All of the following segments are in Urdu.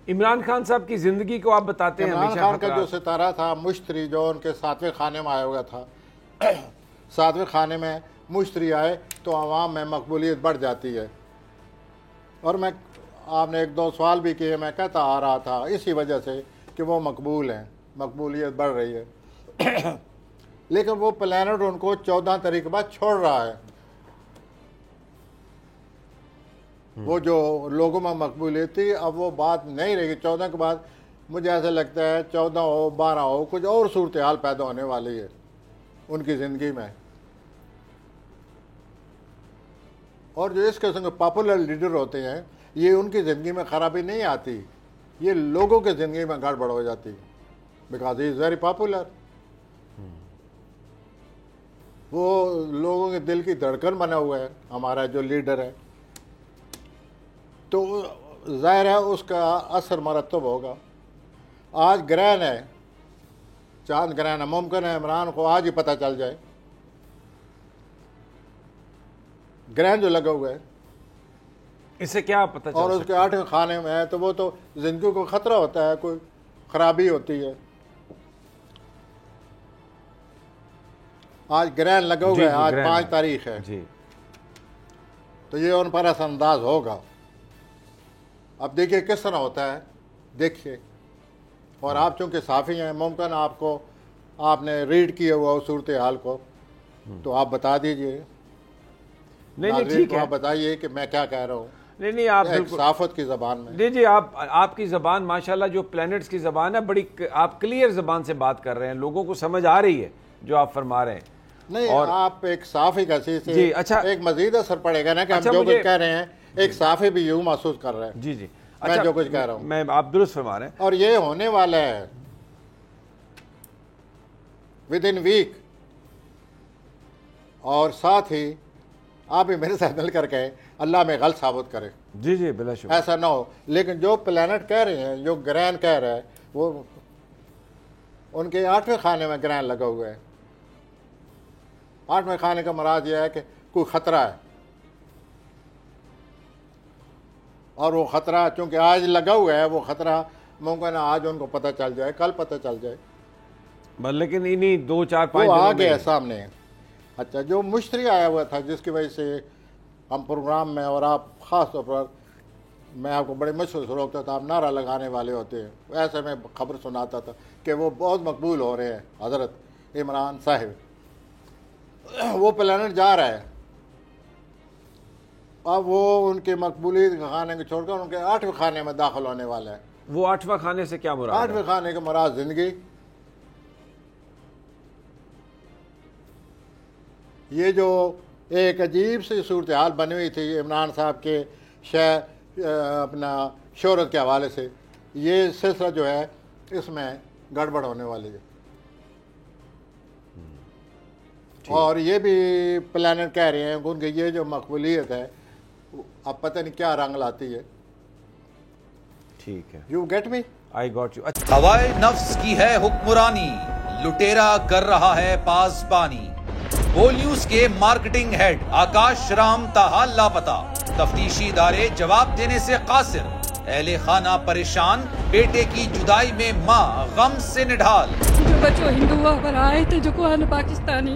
عمران خان صاحب کی زندگی کو آپ بتاتے ہیں. عمران خان کا جو ستارہ تھا مشتری، جو ان کے 7ویں خانے میں آیا ہوا تھا، 7ویں خانے میں مشتری آئے تو عوام میں مقبولیت بڑھ جاتی ہے. اور آپ نے 1-2 سوال بھی کیے، میں کہتا آ رہا تھا اسی وجہ سے کہ وہ مقبول ہیں، مقبولیت بڑھ رہی ہے. لیکن وہ پلانٹ ان کو 14 تاریخ کے بعد چھوڑ رہا ہے. وہ جو لوگوں میں مقبولیت تھی اب وہ بات نہیں رہے گی. 14 کے بعد مجھے ایسا لگتا ہے 14 ہو 12 ہو کچھ اور صورتحال پیدا ہونے والی ہے ان کی زندگی میں. اور جو اس قسم کے پاپولر لیڈر ہوتے ہیں یہ ان کی زندگی میں خرابی نہیں آتی، یہ لوگوں کی زندگی میں گڑبڑ ہو جاتی، because he is very popular. وہ لوگوں کے دل کی دھڑکن بنا ہوا ہے ہمارا جو لیڈر ہے، تو ظاہر ہے اس کا اثر مرتب ہوگا. آج گرہن ہے، چاند گرہن ہے، ممکن ہے عمران کو آج ہی پتہ چل جائے. گرہن جو لگا ہوا ہے اس سے کیا پتہ چل اور اس کے 8ویں خانے میں ہے تو وہ تو زندگی کو خطرہ ہوتا ہے، کوئی خرابی ہوتی ہے. آج گرہن لگا ہوا ہے، آج 5 تاریخ ہے، تو یہ ان پر اثر انداز ہوگا. اب دیکھیے کس طرح ہوتا ہے، دیکھیے. اور آپ چونکہ صحافی ہیں ممکن آپ نے ریڈ کیا ہوا اس صورتحال کو تو آپ بتا دیجئے. نہیں ٹھیک ہے، آپ بتائیے کہ میں کیا کہہ رہا ہوں. نہیں آپ صحافت کی زبان میں جی آپ کی زبان ماشاءاللہ جو پلانٹس کی زبان ہے بڑی آپ کلیئر زبان سے بات کر رہے ہیں، لوگوں کو سمجھ آ رہی ہے جو آپ فرما رہے ہیں. نہیں آپ ایک صحافی کا جی اچھا ایک مزید اثر پڑے گا نا کہ ہم جو کچھ کہہ رہے ہیں ایک صحافی بھی یوں محسوس کر رہا ہے. جی میں جو کچھ کہہ رہا ہوں میں آپ درست فرما رہے ہیں. اور یہ ہونے والا ہے ود ان ویک. اور ساتھ ہی آپ بھی میرے ساتھ مل کر کے اللہ میں غلط ثابت کرے. جی بلا شکر ایسا نہ ہو. لیکن جو پلانٹ کہہ رہے ہیں، جو گرہن کہہ رہا ہے، وہ ان کے 8ویں خانے میں گرہن لگا ہوا ہے. 8ویں خانے کا مراد یہ ہے کہ کوئی خطرہ ہے، اور وہ خطرہ چونکہ آج لگا ہوا ہے، وہ خطرہ ممکن ہے آج ان کو پتہ چل جائے، کل پتہ چل جائے، لیکن انہی 2-4-5 وہ آ گیا سامنے. اچھا جو مشتری آیا ہوا تھا جس کی وجہ سے ہم پروگرام میں اور آپ خاص طور پر میں آپ کو بڑے مشکل سے روکتا تھا، آپ نعرہ لگانے والے ہوتے ہیں، ایسے میں خبر سناتا تھا کہ وہ بہت مقبول ہو رہے ہیں حضرت عمران صاحب. وہ پلانٹ جا رہا ہے، اب وہ ان کے مقبولیت کے خانے کو چھوڑ کر ان کے 8ویں خانے میں داخل ہونے والا ہے. وہ 8واں خانے سے کیا مراد ہے؟ 8ویں خانے کا مراد زندگی. یہ جو ایک عجیب سی صورتحال بنی ہوئی تھی عمران صاحب کے اپنا شہرت کے حوالے سے، یہ سلسلہ جو ہے اس میں گڑبڑ ہونے والی ہے. اور یہ بھی پلانٹ کہہ رہے ہیں کہ یہ جو مقبولیت ہے اب پتہ نہیں کیا رنگ لاتی ہے. ٹھیک ہے، you get me, I got you. ہوائے نفس کی ہے حکمرانی، لٹیرا کر رہا ہے پاسبانی. بول نیوز کے مارکیٹنگ ہیڈ آکاش رام تاحال لاپتہ، تفتیشی ادارے جواب دینے سے قاصر. اہل خانہ پریشان، بیٹے کی جدائی میں ماں غم سے نڈھال. جو بچو ہندو ہوا پر آئے تھے جو کو پاکستانی،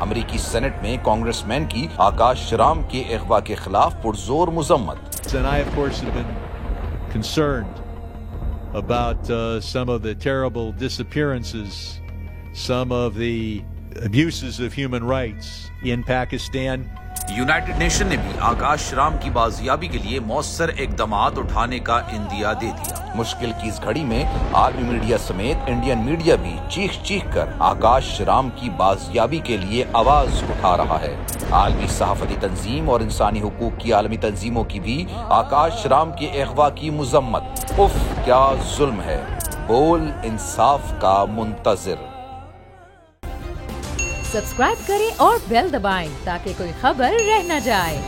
امریکی سینٹ میں کانگریس مین کی آکاش رام کے اغوا کے خلاف پرزور مذمت. And I, of course, have been concerned about some of the terrible disappearances, some of the abuses of human rights in Pakistan. United nation نے بھی آکاش رام کی بازیابی کے لیے مؤثر اقدامات اٹھانے کا عندیہ دے دیا. مشکل کی اس گھڑی میں عالمی میڈیا سمیت انڈین میڈیا بھی چیخ چیخ کر آکاش رام کی بازیابی کے لیے آواز اٹھا رہا ہے. عالمی صحافتی تنظیم اور انسانی حقوق کی عالمی تنظیموں کی بھی آکاش رام کے اغوا کی مذمت. اف کیا ظلم ہے، بول انصاف کا منتظر. سبسکرائب کریں اور بیل دبائیں تاکہ کوئی خبر رہ نہ جائے.